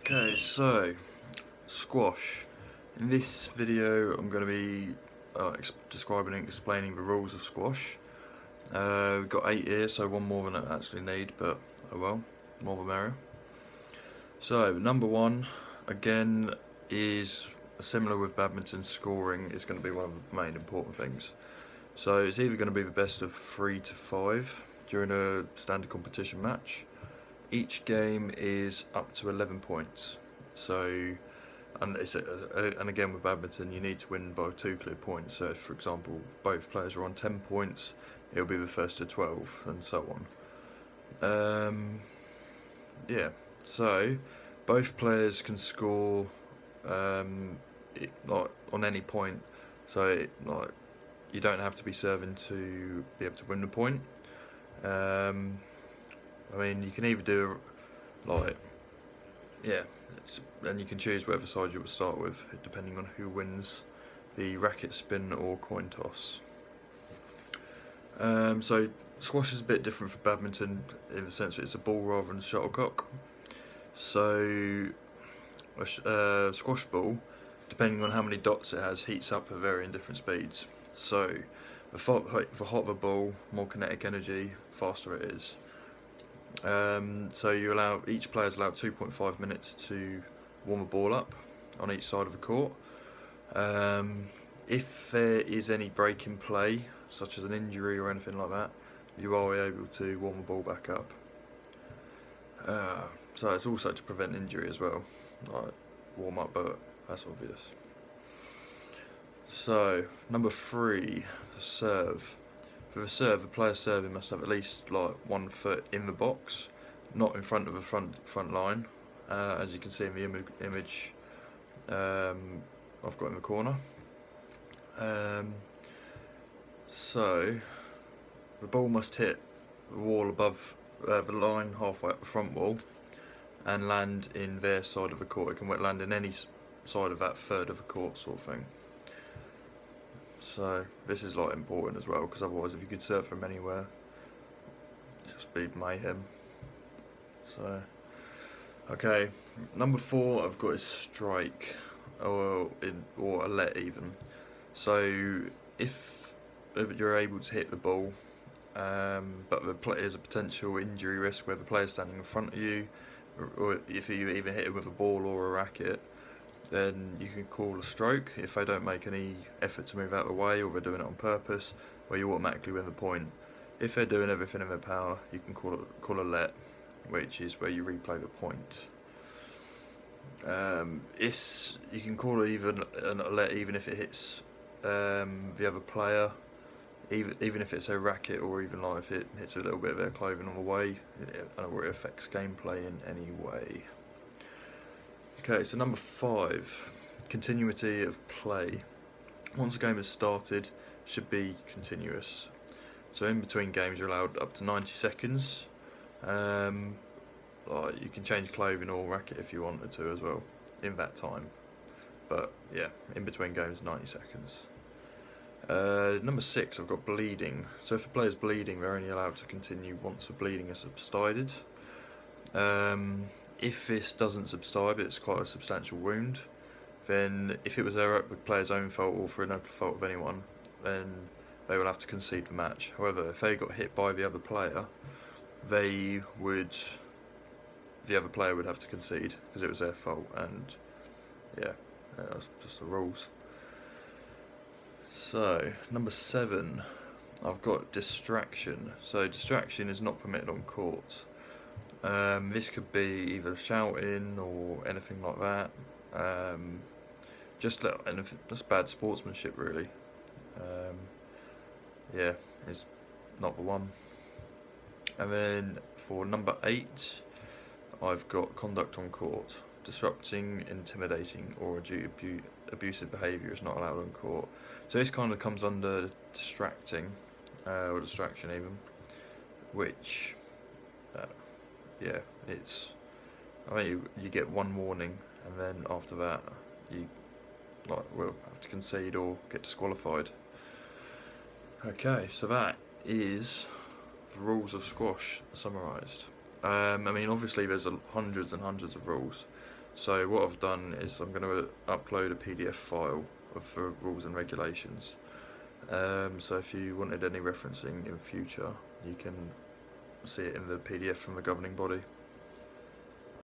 Okay, so squash. In this video, I'm going to be describing and explaining the rules of squash. We've got 8 here, so one more than I actually need, but oh well, more the merrier. So number 1, again, is similar with badminton. Scoring is going to be one of the main important things. So it's either going to be the best of 3 to 5 during a standard competition match. Each game is up to 11 points. So, and again with badminton, you need to win by 2 clear points. So, if, for example, both players are on 10 points, it'll be the first to 12, and so on. Yeah. So, both players can score like on any point. So, like you don't have to be serving to be able to win the point. I mean, you can either do like, yeah, and you can choose whatever side you would start with, depending on who wins the racket spin or coin toss. So squash is a bit different from badminton in the sense that it's a ball rather than a shuttlecock. So a squash ball, depending on how many dots it has, heats up at varying different speeds. So the hotter the ball, more kinetic energy, faster it is. So each player's allowed 2.5 minutes to warm a ball up on each side of the court. If there is any break in play, such as an injury or anything like that, you are able to warm the ball back up. So it's also to prevent injury as well, like warm up, but that's obvious. So number 3, the serve. For the serve, the player serving must have at least like 1 foot in the box, not in front of the front line, as you can see in the image I've got in the corner. So the ball must hit the wall above the line halfway up the front wall and land in their side of the court. It can land in any side of that third of the court, sort of thing. So this is like important as well, because otherwise if you could serve from anywhere, it'd just be mayhem. So okay, number 4 I've got is strike, or a let even. So if you're able to hit the ball, but there's a potential injury risk where the player's standing in front of you, or if you even hit it with a ball or a racket, then you can call a stroke if they don't make any effort to move out of the way, or they're doing it on purpose, where you automatically win the point. If they're doing everything in their power, you can call a let, which is where you replay the point. You can call it even a let even if it hits the other player, even if it's a racket, or even like if it hits a little bit of their clothing on the way, or it affects gameplay in any way. Okay, so number 5, continuity of play. Once a game has started, it should be continuous. So in between games, you're allowed up to 90 seconds. Like you can change clothing or racket if you wanted to as well in that time. But yeah, in between games, 90 seconds. Number 6, I've got bleeding. So if a player's bleeding, they're only allowed to continue once the bleeding has subsided. If this doesn't subside, it's quite a substantial wound, then if it was the player's own fault or for no fault of anyone, then they will have to concede the match. However, if they got hit by the other player, the other player would have to concede because it was their fault, and yeah, that's just the rules. So number 7, I've got distraction. So distraction is not permitted on court. This could be either shouting or anything like that. Just bad sportsmanship, really. Yeah, it's not the one. And then for number 8, I've got conduct on court. Disrupting, intimidating, or abusive behaviour is not allowed on court. So this kind of comes under distracting, or distraction even, which, yeah, I mean, you get 1 warning, and then after that, you will have to concede or get disqualified. Okay, so that is the rules of squash summarised. I mean, obviously there's hundreds and hundreds of rules, So what I've done is I'm going to upload a PDF file of the rules and regulations. So if you wanted any referencing in future, you can see it in the PDF from the governing body.